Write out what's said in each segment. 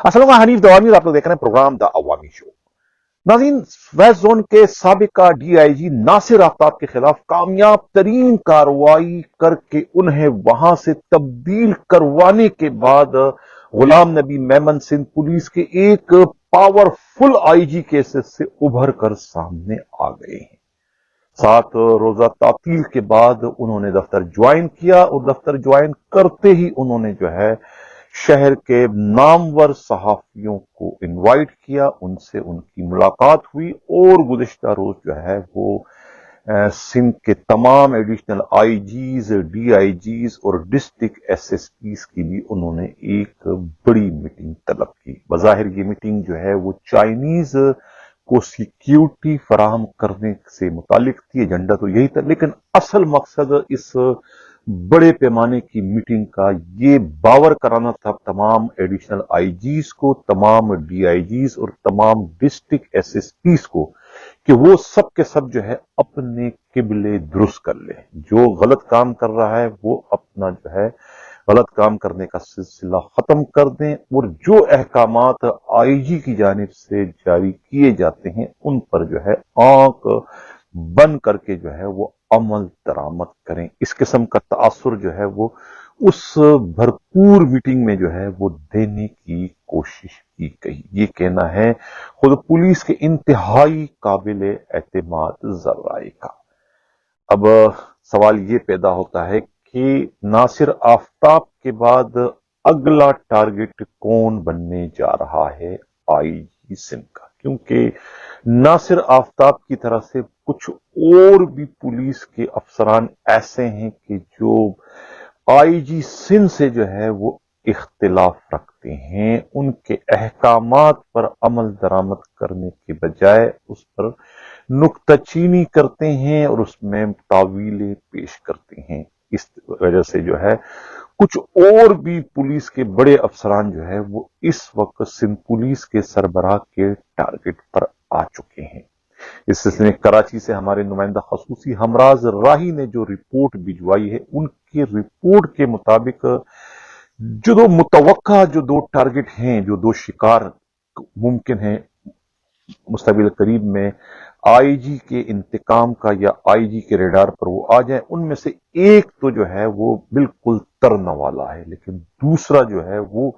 अस्सलाम हनीफ दवामी, आप लोग देख रहे हैं प्रोग्राम द अवामी शो। नाज़रीन, वेस्ट जोन के साबिका डीआईजी नासिर आफ्ताब के खिलाफ कामयाब तरीन कार्रवाई करके उन्हें वहां से तब्दील करवाने के बाद गुलाम नबी मेमन सिंध पुलिस के एक पावरफुल आईजी केसेस से उभर कर सामने आ गए हैं। 7 रोजा तातील के बाद उन्होंने दफ्तर ज्वाइन किया और दफ्तर ज्वाइन करते ही उन्होंने जो है शहर के नामवर सहाफियों को इनवाइट किया, उनसे उनकी मुलाकात हुई और गुज़िश्ता रोज जो है वो सिंध के तमाम एडिशनल आईजीज, डीआईजीज और डिस्ट्रिक्ट एसएसपीज की भी उन्होंने एक बड़ी मीटिंग तलब की। बज़ाहिर ये मीटिंग जो है वो चाइनीज को सिक्योरिटी फराहम करने से मुतालिक थी, एजेंडा तो यही था, लेकिन असल मकसद इस बड़े पैमाने की मीटिंग का ये बावर कराना था तमाम एडिशनल आईजीज को, तमाम डीआईजीज और तमाम डिस्ट्रिक्ट एसएसपीज को कि वो सब के सब जो है अपने किबले दुरुस्त कर ले। जो गलत काम कर रहा है वो अपना जो है गलत काम करने का सिलसिला खत्म कर दें और जो अहकामात आईजी की जानिब से जारी किए जाते हैं उन पर जो है आंख बंद करके जो है वो अमल दरामद करें। इस किस्म का तासुर जो है वो उस भरपूर मीटिंग में जो है वो देने की कोशिश की गई। ये कहना है खुद पुलिस के इंतहाई काबिल एतमाद जराए का। अब सवाल ये पैदा होता है कि नासिर आफ्ताब के बाद अगला टारगेट कौन बनने जा रहा है आईजी सिंध का, क्योंकि नासिर आफ्ताब की तरह से कुछ और भी पुलिस के अफसरान ऐसे हैं कि जो आईजी सिंध से जो है वो इख्तिलाफ रखते हैं, उनके अहकामात पर अमल दरामद करने के बजाय उस पर नुक्ताचीनी करते हैं और उसमें तावीलें पेश करते हैं। इस वजह से जो है कुछ और भी पुलिस के बड़े अफसरान जो है वो इस वक्त सिंध पुलिस के सरबराह के टारगेट पर आ चुके हैं। इस सिलसिले में कराची से हमारे नुमाइंदा खसूसी हमराज राही ने जो रिपोर्ट भिजवाई है, उनकी रिपोर्ट के मुताबिक जो मुतवक्का जो 2 टारगेट हैं, जो 2 शिकार मुमकिन है मुस्तकबिल करीब में आईजी के इंतकाम का या आईजी के रेडार पर वो आ जाए, उनमें से एक तो जो है वो बिल्कुल तरने वाला है, लेकिन दूसरा जो है वो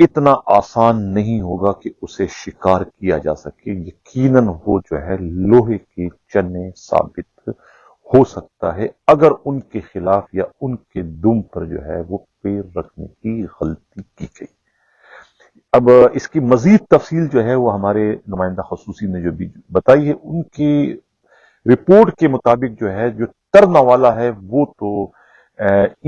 इतना आसान नहीं होगा कि उसे शिकार किया जा सके। यकीनन वो जो है लोहे के चने साबित हो सकता है अगर उनके खिलाफ या उनके दुम पर जो है वो पैर रखने की गलती की गई। अब इसकी मजीद तफसील जो है वो हमारे नुमाइंदा खसूसी ने जो भी बताई है, उनकी रिपोर्ट के मुताबिक जो है जो तरना वाला है वो तो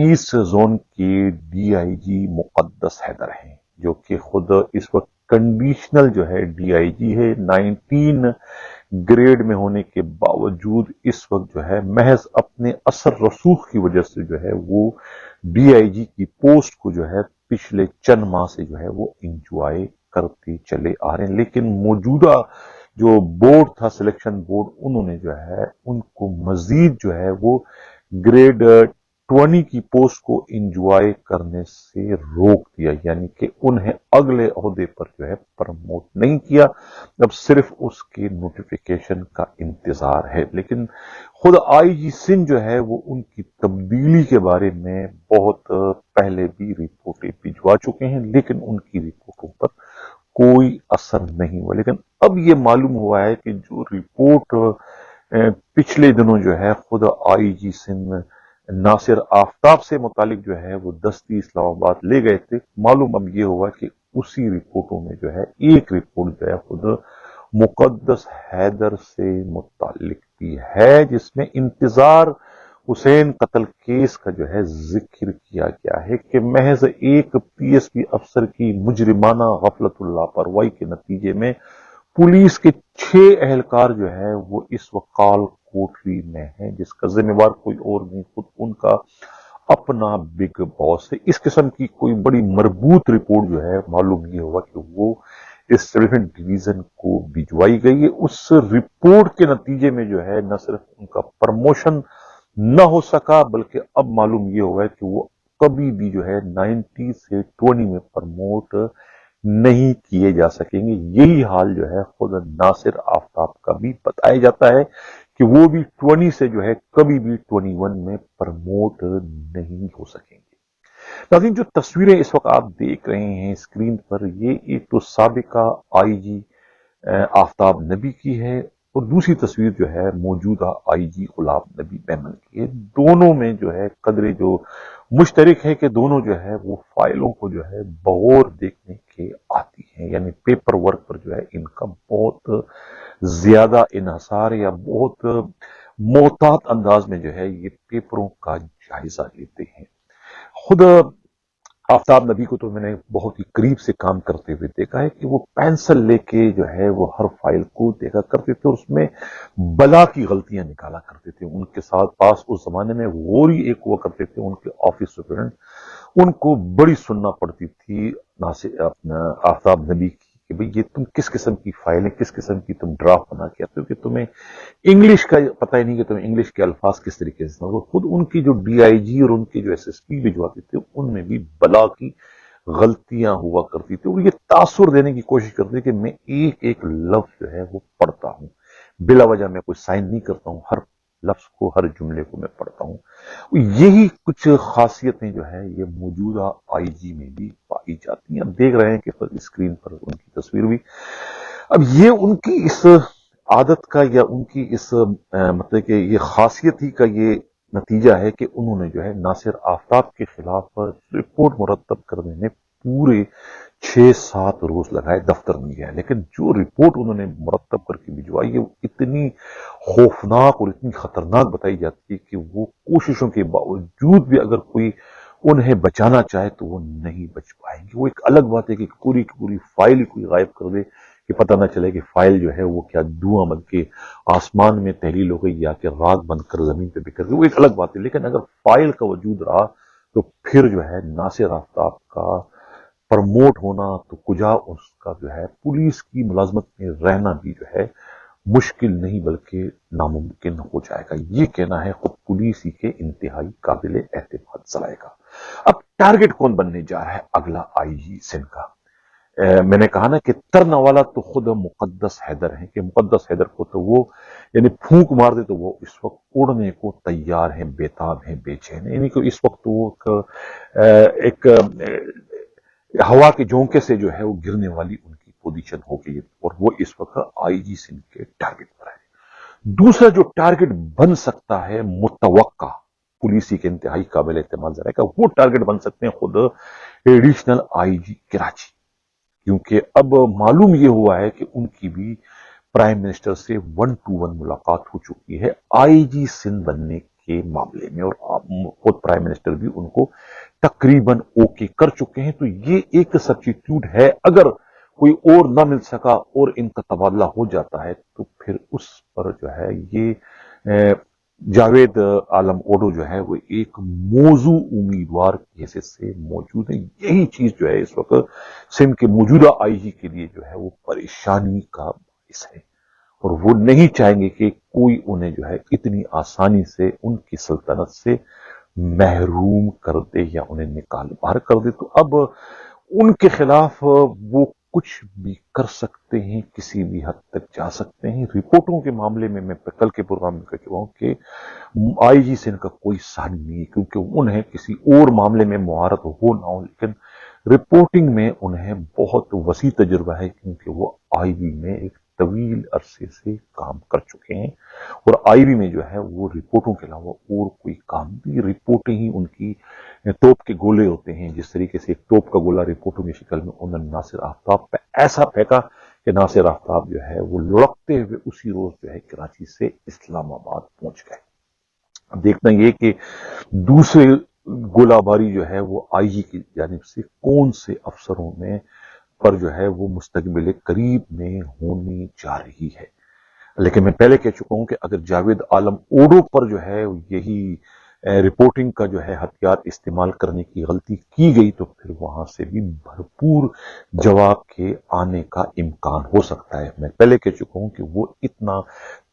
ईस्ट जोन के डीआईजी मुकद्दस हैदर हैं, जो कि खुद इस वक्त कंडीशनल जो है डीआईजी है। 19 ग्रेड में होने के बावजूद इस वक्त जो है महज अपने असर रसूख की वजह से जो है वो डीआईजी की पोस्ट को जो है पिछले चंद माह से जो है वो इंजॉय करते चले आ रहे हैं। लेकिन मौजूदा जो बोर्ड था, सिलेक्शन बोर्ड, उन्होंने जो है उनको मजीद जो है वो ग्रेड 20 की पोस्ट को इंजॉय करने से रोक दिया, यानी कि उन्हें अगले ओहदे पर जो है प्रमोट नहीं किया। अब सिर्फ उसके नोटिफिकेशन का इंतजार है। लेकिन खुद आईजी सिंध जो है वो उनकी तब्दीली के बारे में बहुत पहले भी रिपोर्टें भिजवा चुके हैं, लेकिन उनकी रिपोर्टों पर कोई असर नहीं हुआ। लेकिन अब ये मालूम हुआ है कि जो रिपोर्ट पिछले दिनों जो है खुद आईजी सिंध नासिर आफ्ताब से मुतालिक जो है वो दस्ती इस्लामाबाद ले गए थे, मालूम अब ये हुआ कि उसी रिपोर्टों में जो है एक रिपोर्ट जो है खुद मुकद्दस हैदर से मुतालिक भी है, जिसमें इंतजार हुसैन कत्ल केस का जो है जिक्र किया गया है कि महज एक पीएसपी अफसर की मुजरिमाना गफलतुल लापरवाही के नतीजे में पुलिस के 6 अहलकार जो है वो इस वक्त काल कोठरी में है, जिसका जिम्मेवार कोई और नहीं, खुद उनका अपना बिग बॉस है। इस किस्म की कोई बड़ी मरबूत रिपोर्ट जो है मालूम ये हुआ कि वो इस डिवीजन को भिजवाई गई है। उस रिपोर्ट के नतीजे में जो है न सिर्फ उनका प्रमोशन न हो सका, बल्कि अब मालूम ये हुआ है कि वो कभी भी जो है 90 से 20 में प्रमोट नहीं किए जा सकेंगे। यही हाल जो है खुद नासिर आफ्ताब का भी बताया जाता है कि वो भी 20 से जो है कभी भी 21 में प्रमोट नहीं हो सकेंगे। नाज़रीन, जो तस्वीरें इस वक्त आप देख रहे हैं स्क्रीन पर, ये एक तो साबिका आईजी आफ्ताब नबी की है और दूसरी तस्वीर जो है मौजूदा आईजी गुलाम नबी मेमन की है। दोनों में जो है कदरे जो मुश्तरक है कि दोनों जो है वो फाइलों को जो है बगौर देखने के आती हैं, यानी पेपर वर्क पर जो है इनका बहुत ज्यादा इन्हसार या बहुत मोहतात अंदाज में जो है ये पेपरों का जायजा लेते हैं। खुद आफ्ताब नबी को तो मैंने बहुत ही करीब से काम करते हुए देखा है कि वो पेंसिल लेके जो है वो हर फाइल को देखा करते थे और उसमें बला की गलतियां निकाला करते थे। उनके साथ पास उस जमाने में गोरी एक हुआ करते थे, उनके ऑफिस सुपरिटेंडेंट, उनको बड़ी सुनना पड़ती थी नासिर अपना आफ्ताब नबी की कि भाई ये तुम किस किस्म की फाइलें, किस किस्म की तुम ड्राफ्ट बना के आते हो कि तुम्हें इंग्लिश का पता ही नहीं कि तुम्हें इंग्लिश के अल्फाज किस तरीके से। वो खुद उनकी जो डीआईजी और उनके जो एसएसपी भिजवाते थे उनमें भी बला की गलतियां हुआ करती थी और ये तासुर देने की कोशिश करते थे कि मैं एक एक लफ्ज जो है वो पढ़ता हूं, बिला वजह मैं कोई साइन नहीं करता हूं, हर लफ्ज को, हर जुमले को मैं पढ़ता हूं। यही कुछ खासियतें जो है ये मौजूदा आईजी में भी पाई जाती हैं। अब देख रहे हैं कि स्क्रीन पर उनकी तस्वीर भी, अब ये उनकी इस आदत का या उनकी इस मतलब कि ये खासियत ही का ये नतीजा है कि उन्होंने जो है नासिर आफ्ताब के खिलाफ रिपोर्ट मुरतब करने में पूरे 6-7 रोज लगाए, दफ्तर में गया, लेकिन जो रिपोर्ट उन्होंने मुरतब करके भिजवाई है वो इतनी खौफनाक और इतनी खतरनाक बताई जाती है कि वो कोशिशों के बावजूद भी अगर कोई उन्हें बचाना चाहे तो वो नहीं बच पाएंगे। वो एक अलग बात है कि पूरी की पूरी फाइल ही कोई गायब कर दे कि पता ना चले कि फाइल जो है वो क्या धुआं बन के आसमान में तहलील हो गई या कि राख बनकर जमीन पे बिखर गई, वो एक अलग बात है। लेकिन अगर फाइल का वजूद रहा तो फिर जो है नासिर आफ्ताब का प्रमोट होना तो कुजा उसका जो है पुलिस की मुलाजमत में रहना भी जो है मुश्किल नहीं बल्कि नामुमकिन हो जाएगा। ये कहना है खुद पुलिस ही के इंतहाई काबिल एतमाद सलाह। अब टारगेट कौन बनने जा रहा है अगला आईजी सिंध का? मैंने कहा ना कि तरना वाला तो खुद मुकद्दस हैदर है कि मुकद्दस हैदर को तो वो यानी फूंक मार दे तो वो इस वक्त उड़ने को तैयार है, बेताब है, बेचैन है। यानी कि इस वक्त तो वो एक हवा के झोंके से जो है वो गिरने वाली उनकी पोजीशन हो गई है और वो इस वक्त आईजी सिंध के टारगेट पर है। दूसरा जो टारगेट बन सकता है मुतवक्का पुलिस के इंतहाई काबिल एतमाद जरा का, वो टारगेट बन सकते हैं खुद एडिशनल आईजी कराची, क्योंकि अब मालूम यह हुआ है कि उनकी भी प्राइम मिनिस्टर से 1-to-1 मुलाकात हो चुकी है आईजी सिंध बनने के मामले में और खुद प्राइम मिनिस्टर भी उनको तकरीबन ओके कर चुके हैं। तो ये एक सब्स्टिट्यूट है, अगर कोई और ना मिल सका और इनका तबादला हो जाता है तो फिर उस पर जो है ये जावेद आलम ओडो जो है वो एक मौजू उम्मीदवार की हैसियत से मौजूद है। यही चीज जो है इस वक्त सिंध के मौजूदा आईजी के लिए जो है वो परेशानी का बाइस है और वो नहीं चाहेंगे कि कोई उन्हें जो है इतनी आसानी से उनकी सल्तनत से महरूम कर दे या उन्हें निकाल बाहर कर दे। तो अब उनके खिलाफ वो कुछ भी कर सकते हैं, किसी भी हद तक जा सकते हैं। रिपोर्टों के मामले में मैं कल के प्रोग्राम में कह चुका हूं कि आईजी सिंध का कोई सानी नहीं है, क्योंकि उन्हें किसी और मामले में मुहारत हो ना हो, लेकिन रिपोर्टिंग में उन्हें बहुत वसी तजुर्बा है, क्योंकि वो आईबी में एक तवील अरसे से काम कर चुके हैं और आईबी में जो है वो रिपोर्टों के अलावा और कोई काम भी, रिपोर्टें ही उनकी तोप के गोले होते हैं। जिस तरीके से एक तोप का गोला रिपोर्टों की शक्ल में उन्होंने नासिर आफ्ताब पे ऐसा फेंका कि नासिर आफ्ताब जो है वो लुढ़कते हुए उसी रोज जो है कराची से इस्लामाबाद पहुंच गए। अब देखना ये कि दूसरे गोलाबारी जो है वो आईजी की जानिब से कौन से अफसरों में पर जो है वो मुस्तकबिल करीब में होनी जा रही है। लेकिन मैं पहले कह चुका हूं कि अगर जावेद आलम ओडो पर जो है यही रिपोर्टिंग का जो है हथियार इस्तेमाल करने की गलती की गई तो फिर वहां से भी भरपूर जवाब के आने का इम्कान हो सकता है। मैं पहले कह चुका हूं कि वो इतना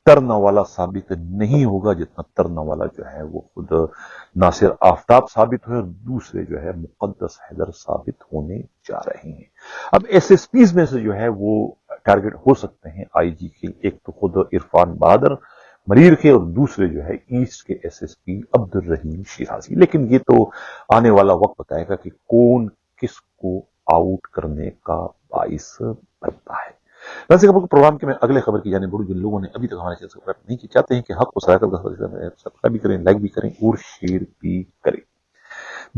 तरना वाला साबित नहीं होगा जितना तरना वाला जो है वो खुद नासिर आफ्ताब साबित हुए और दूसरे जो है मुकद्दस हैदर साबित होने जा रहे हैं। अब एसएसपीज में से जो है वो टारगेट हो सकते हैं आईजी के, एक तो खुद इरफान बहादुर मरीर के और दूसरे जो है ईस्ट के एसएसपी अब्दुल रहीम शिराजी। लेकिन ये तो आने वाला वक्त बताएगा कि कौन किसको आउट करने का बाइस बनता है। वैसे खबर प्रोग्राम के मैं अगले खबर की जाने बढ़ूं। जिन लोगों ने अभी तक हमारे चैनल सब्सक्राइब नहीं किया, चाहते हैं कि हक को सब्सक्राइब भी करें, लाइक भी करें और शेयर भी करें।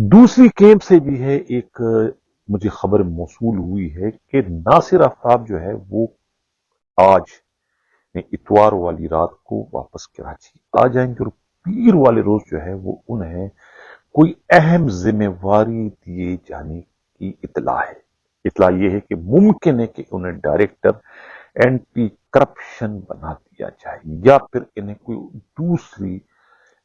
दूसरी कैंप से भी है एक मुझे खबर मौसूल हुई है कि नासिर आफ्ताब जो है वो आज इतवार वाली रात को वापस कराची आ जाएंगे और पीर वाले रोज जो है वो उन्हें कोई अहम जिम्मेवारी दिए जाने की इतला है। इतला यह है कि मुमकिन है कि उन्हें डायरेक्टर एंटी करप्शन बना दिया जाए या फिर इन्हें कोई दूसरी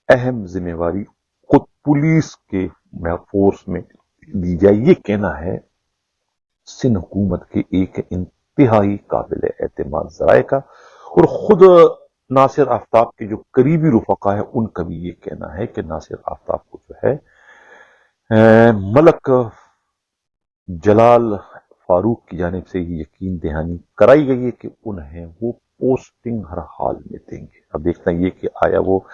अहम जिम्मेवारी खुद पुलिस के फोर्स में दी जाए। ये कहना है सिंध हुकूमत के एक इंतहाई काबिल एतमाद जराए का और खुद नासिर आफ्ताब के जो करीबी रुफका है उनका भी ये कहना है कि नासिर आफ्ताब को जो है मलक जलाल फारूक की जानिब से ये यकीन दहानी कराई गई है कि उन्हें वो पोस्टिंग हर हाल में देंगे। अब देखना ये कि आया वो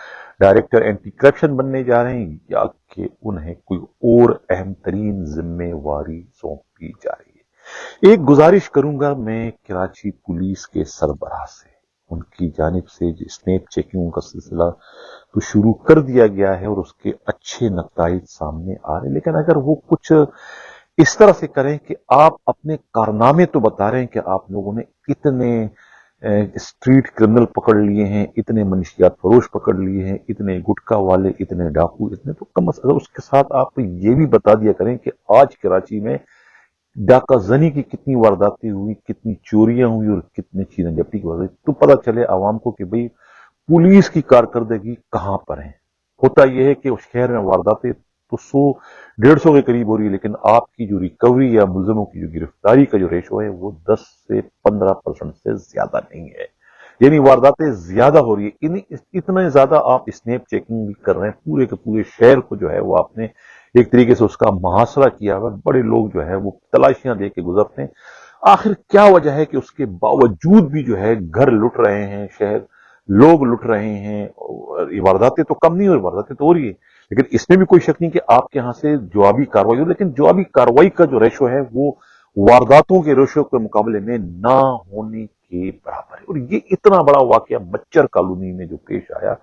डायरेक्टर एंटी करप्शन बनने जा रहे हैं या कि उन्हें कोई और अहम तरीन जिम्मेवारी सौंपी जा रही है। एक गुजारिश करूंगा मैं कराची पुलिस के सरबराह से, उनकी जानिब से स्नैप चेकिंग का सिलसिला तो शुरू कर दिया गया है और उसके अच्छे नताइज सामने आ रहे हैं, लेकिन अगर वो कुछ इस तरह से करें कि आप अपने कारनामे तो बता रहे हैं कि आप लोगों ने इतने स्ट्रीट क्रिमिनल पकड़ लिए हैं, इतने मनशियात फरोश पकड़ लिए हैं, इतने गुटखा वाले, इतने डाकू, इतने, तो कम अगर उसके साथ आप ये भी बता दिया करें कि आज कराची में डाका जनी की कितनी वारदातें हुई, कितनी चोरियां हुई और कितनी चीजें जब्ती की हुई, तो पता चले आवाम को कि भाई पुलिस की कारकर्दगी कहां पर है। होता यह है कि उस शहर में वारदातें तो 100-150 के करीब हो रही है, लेकिन आपकी जो रिकवरी या मुलजमों की जो गिरफ्तारी का जो रेशो है वो 10 से 15% से ज्यादा नहीं है। यानी वारदातें ज्यादा हो रही है। इतना ज्यादा आप स्नैप चेकिंग भी कर रहे हैं, पूरे के पूरे शहर को जो है वो आपने एक तरीके से उसका मुहासरा किया हुआ। बड़े लोग जो है वो तलाशियां दे के गुजरते हैं। आखिर क्या वजह है कि उसके बावजूद भी जो है घर लुट रहे हैं, शहर लोग लुट रहे हैं, वारदातें तो कम नहीं हो रही, वारदातें तो हो रही है, लेकिन इसमें भी कोई शक नहीं कि आपके यहां से जवाबी कार्रवाई हो, लेकिन जवाबी कार्रवाई का जो रेशो है वो वारदातों के रेशो के मुकाबले में ना होने के बराबर है। और ये इतना बड़ा वाकया मच्चर कॉलोनी में जो पेश आया,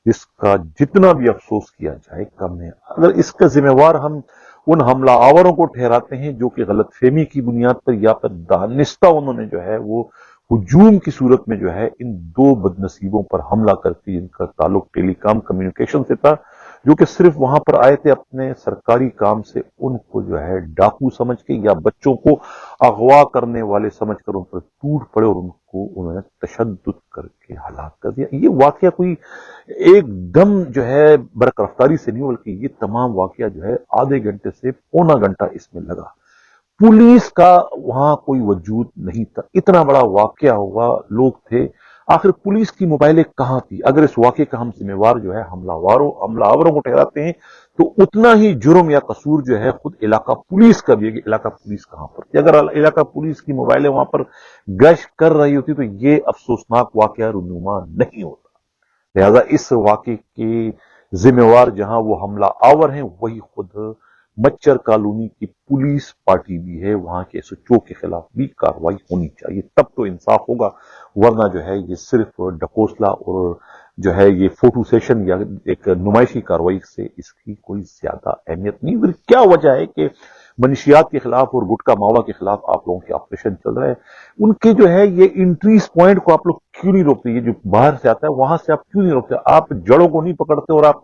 जिसका जितना भी अफसोस किया जाए कम है। अगर इसका जिम्मेवार हम उन हमला आवरों को ठहराते हैं जो कि गलत फहमी की बुनियाद पर या फिर दानिस्ता उन्होंने जो है वो हुजूम की सूरत में जो है इन दो बदनसीबों पर हमला करके, जिनका ताल्लुक टेलीकॉम कम्युनिकेशन से था, जो कि सिर्फ वहां पर आए थे अपने सरकारी काम से, उनको जो है डाकू समझ के या बच्चों को अगवा करने वाले समझ कर उन पर टूट पड़े और उनको उन्होंने तशद्दुद करके हलाक कर दिया। ये वाकया कोई एकदम जो है बरकरफ्तारी से नहीं, बल्कि ये तमाम वाकया जो है आधे घंटे से पौना घंटा इसमें लगा। पुलिस का वहां कोई वजूद नहीं था, इतना बड़ा वाकया हुआ, लोग थे, आखिर पुलिस की मोबाइलें कहां थी। अगर इस वाकये का हम जिम्मेवार जो है हमलावरों को ठहराते हैं तो उतना ही जुर्म या कसूर जो है खुद इलाका पुलिस का भी है कि इलाका पुलिस कहां पर थी। अगर इलाका पुलिस की मोबाइलें वहां पर गश्त कर रही होती तो ये अफसोसनाक वाकया रूनुमा नहीं होता। लिहाजा इस वाकये के जिम्मेवार जहां वो हमला आवर हैं, वही खुद मच्चर कॉलोनी की पुलिस पार्टी भी है। वहां के एसएचओ के खिलाफ भी कार्रवाई होनी चाहिए, तब तो इंसाफ होगा, वरना जो है ये सिर्फ डकोसला और जो है ये फोटो सेशन या एक नुमाइशी कार्रवाई से इसकी कोई ज्यादा अहमियत नहीं। फिर क्या वजह है कि मनशियात के खिलाफ और गुटका मावा के खिलाफ आप लोगों के ऑपरेशन चल रहे हैं, उनके जो है ये इंट्रीज पॉइंट को आप लोग क्यों नहीं रोकते? ये जो बाहर से आता है वहां से आप क्यों नहीं रोकते? आप जड़ों को नहीं पकड़ते और आप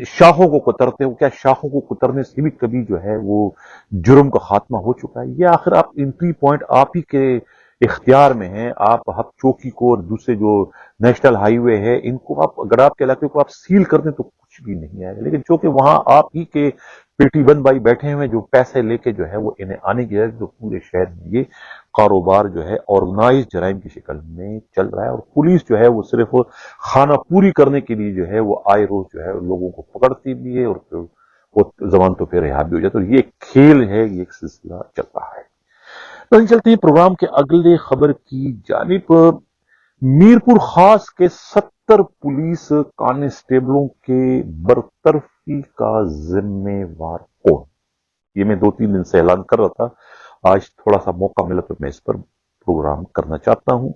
शाखों को कुतरते हो। क्या शाखों को कुतरने से भी कभी जो है वो जुर्म का खात्मा हो चुका है? ये आखिर आप इंट्री पॉइंट आप ही के इख्तियार में है। आप हक चौकी को और दूसरे जो नेशनल हाईवे है इनको आप, अगर आपके इलाके को आप सील कर दें तो कुछ भी नहीं आएगा, लेकिन चूंकि वहां आप ही के पेटी बंद भाई बैठे हुए जो पैसे लेके जो है वो इन्हें आने की है, तो पूरे शहर में ये कारोबार जो है ऑर्गेनाइज जराइम की शक्ल में चल रहा है। और पुलिस जो है वो सिर्फ खाना पूरी करने के लिए जो है वो आए रोज जो है लोगों को पकड़ती भी है और फिर वो जबान तो फिर रिहा भी हो जाता है। तो ये एक खेल है, ये एक सिलसिला चल रहा है। तो चलते हैं प्रोग्राम के अगले खबर की जानिब। मीरपुर खास के 70 पुलिस कांस्टेबलों के बरतरफी का जिम्मेवार कौन? ये मैं 2-3 दिन से ऐलान कर रहा था, आज थोड़ा सा मौका मिला तो मैं इस पर प्रोग्राम करना चाहता हूं।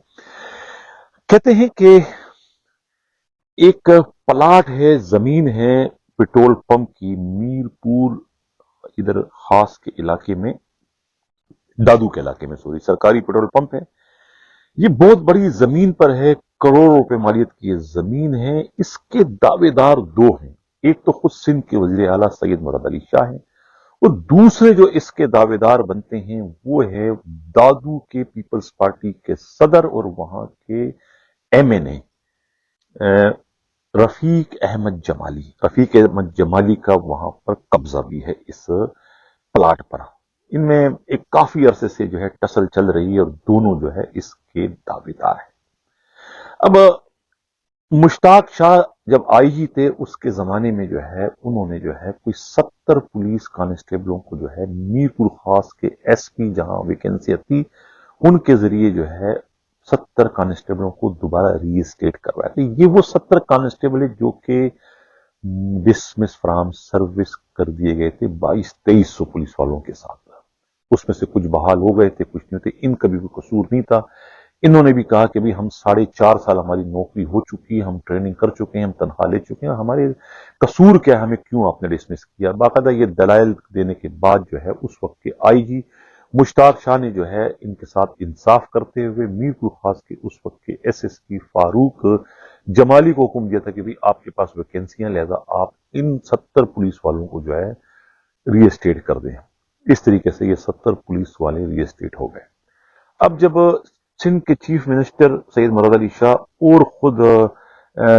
कहते हैं कि एक प्लाट है, जमीन है पेट्रोल पंप की, मीरपुर इधर खास के इलाके में, दादू के इलाके में, सॉरी, सरकारी पेट्रोल पंप है। ये बहुत बड़ी जमीन पर है, करोड़ों रुपए मालियत की ये जमीन है। इसके दावेदार दो हैं, एक तो खुद सिंध के वजीर आला सैयद मुराद अली शाह है और दूसरे जो इसके दावेदार बनते हैं वो है दादू के पीपल्स पार्टी के सदर और वहां के एमएनए रफीक अहमद जमाली। रफीक अहमद जमाली का वहां पर कब्जा भी है इस प्लाट पर। इनमें एक काफी अरसे से जो है टसल चल रही है और दोनों जो है इसके दावेदार हैं। अब मुश्ताक शाह जब आईजी थे उसके जमाने में जो है उन्होंने जो है कोई 70 पुलिस कांस्टेबलों को जो है मीरपुर खास के एसपी जहां वैकेंसी थी उनके जरिए जो है 70 कांस्टेबलों को दोबारा रीस्टेट करवाया। तो ये वो 70 कांस्टेबल है जो कि डिसमिस फ्रॉम सर्विस कर दिए गए थे 2200-2300 पुलिस वालों के साथ। उसमें से कुछ बहाल हो गए थे, कुछ नहीं थे, इनका भी कोई कसूर नहीं था। इन्होंने भी कहा कि भाई हम 4.5 साल हमारी नौकरी हो चुकी है, हम ट्रेनिंग कर चुके हैं, हम तनख्वाह ले चुके हैं, हमारे कसूर क्या है, हमें क्यों आपने डिसमिस किया। बाकायदा ये दलाइल देने के बाद जो है उस वक्त के आईजी मुश्ताक शाह ने जो है इनके साथ इंसाफ करते हुए मीरपुर खास के उस वक्त के एसएसपी फारूक जमाली को हुक्म दिया था कि भाई आपके पास वैकेंसियां, लिहाजा आप इन 70 पुलिस वालों को जो है रीएस्टेट कर दें। इस तरीके से ये 70 पुलिस वाले रीएस्टेट हो गए। अब जब सिंध के चीफ मिनिस्टर सैयद मुराद अली शाह और खुद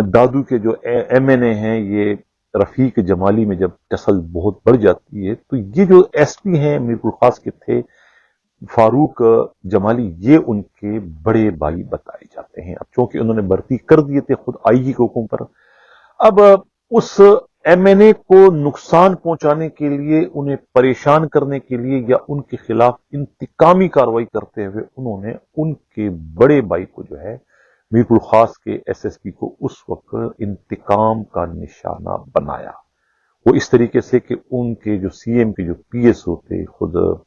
दादू के जो एमएनए हैं ये रफीक जमाली में जब टसल बहुत बढ़ जाती है तो ये जो एसपी हैं मीरपुर खास के थे फारूक जमाली, ये उनके बड़े भाई बताए जाते हैं। अब चूंकि उन्होंने भर्ती कर दिए थे खुद आईजी के हुक्म पर, अब उस एमएनए को नुकसान पहुंचाने के लिए, उन्हें परेशान करने के लिए या उनके खिलाफ इंतकामी कार्रवाई करते हुए उन्होंने उनके बड़े भाई को जो है मीरपुर खास के एसएसपी को उस वक्त इंतकाम का निशाना बनाया। वो इस तरीके से कि उनके जो सीएम के जो पीएसओ थे खुद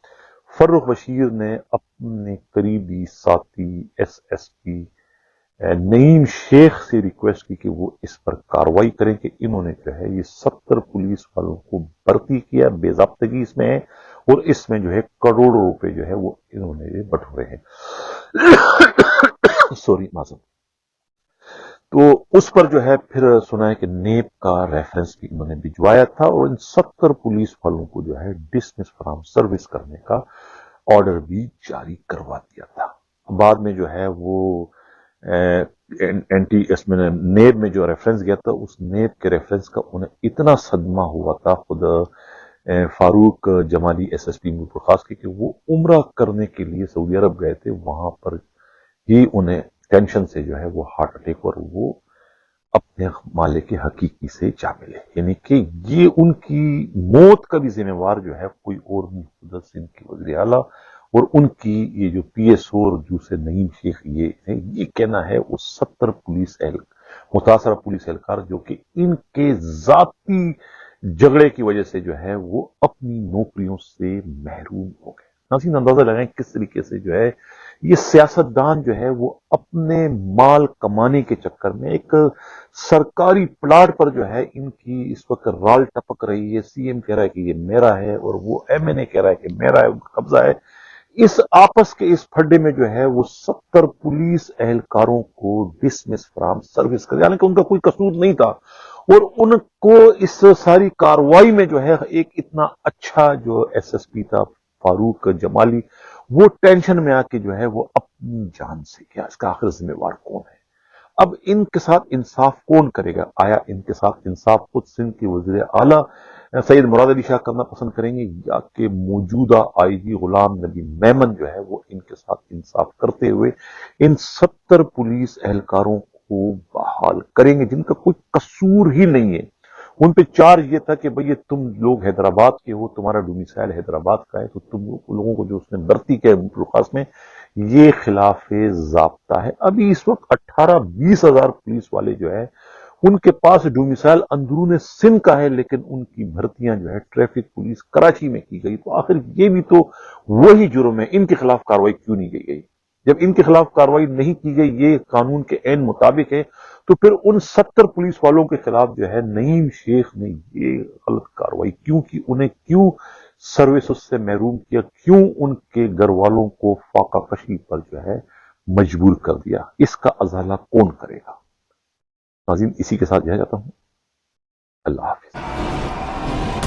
फर्रुख बशीर ने अपने करीबी साथी एसएसपी नईम शेख से रिक्वेस्ट की कि वो इस पर कार्रवाई करें कि इन्होंने जो है ये 70 पुलिस वालों को भर्ती किया, बेजाब्तगी इसमें है और इसमें जो है करोड़ों रुपए जो है वो इन्होंने बटोरे हैं। सॉरी माजूम। तो उस पर जो है फिर सुना है कि नेब का रेफरेंस भी इन्होंने भिजवाया था और इन 70 पुलिस वालों को जो है डिसमिस फ्रॉम सर्विस करने का ऑर्डर भी जारी करवा दिया था। बाद में जो है वो एंटी इसमें नेब में जो रेफरेंस गया था उस नेब के रेफरेंस का उन्हें इतना सदमा हुआ था खुद फारूक जमाली एसएसपी मीरपुर खास के कि वो उम्रा करने के लिए सऊदी अरब गए थे, वहां पर ही उन्हें टेंशन से जो है वो हार्ट अटैक और वो अपने मालिक के हकीकी से जा मिले। यानी कि ये उनकी मौत का भी जिम्मेवार जो है कोई और नहीं, खुद सिंध के वज़ीर आला और उनकी ये जो पीएसओ और दूसरे नईम शेख ये कहना है वो 70 पुलिस मुतासरा पुलिस एहलकार जो कि इनके जाती झगड़े की वजह से जो है वो अपनी नौकरियों से महरूम हो गए। नाज़रीन अंदाजा लगाएं किस तरीके से जो है ये सियासतदान जो है वो अपने माल कमाने के चक्कर में एक सरकारी प्लाट पर जो है इनकी इस वक्त राल टपक रही है। सीएम कह रहा है कि ये मेरा है और वो एमएनए कह रहा है कि मेरा है, उनका कब्जा है। इस आपस के इस फड्डे में जो है वो 70 पुलिस एहलकारों को डिसमिस फ्रॉम सर्विस कर, यानी कि उनका कोई कसूर नहीं था और उनको इस सारी कार्रवाई में जो है एक इतना अच्छा जो एसएसपी था फारूक जमाली, वो टेंशन में आके जो है वो अपनी जान से, क्या इसका आखिर जिम्मेवार कौन है। اب ان کے ساتھ انصاف کون کرے گا؟ آیا ان کے ساتھ انصاف خود سندھ کے وزیر اعلیٰ سید مراد علی شاہ کرنا پسند کریں گے، یا کہ موجودہ آئی جی غلام نبی میمن جو ہے وہ ان کے ساتھ انصاف کرتے ہوئے ان 70 پولیس اہلکاروں کو بحال کریں گے جن کا کوئی قصور ہی نہیں ہے؟ ان پہ چارج یہ تھا کہ بھئی تم لوگ حیدرآباد کے ہو، تمہارا ڈومیسائل حیدرآباد کا ہے، تو تم لوگوں کو جو اس نے بھرتی کیا درخواست میں، یہ خلاف ضابطہ ہے۔ ابھی اس وقت 18-20 ہزار پولیس والے جو ہے ان کے پاس ڈومیسائل اندرون سندھ کا ہے، لیکن ان کی بھرتیاں جو ہے ٹریفک پولیس کراچی میں کی گئی۔ تو آخر یہ بھی تو وہی جرم ہے، ان کے خلاف کارروائی کیوں نہیں کی گئی؟ جب ان کے خلاف کارروائی نہیں کی گئی، یہ قانون کے عین مطابق ہے، تو پھر ان 70 پولیس والوں کے خلاف جو ہے نعیم شیخ نے یہ غلط کارروائی کیوں کی؟ انہیں کیوں سروسز سے محروم کیا؟ کیوں ان کے گھر والوں کو فاقہ کشی پر جو ہے مجبور کر دیا؟ اس کا ازالہ کون کرے گا؟ ناظرین، اسی کے ساتھ جاتا ہوں۔ اللہ حافظ۔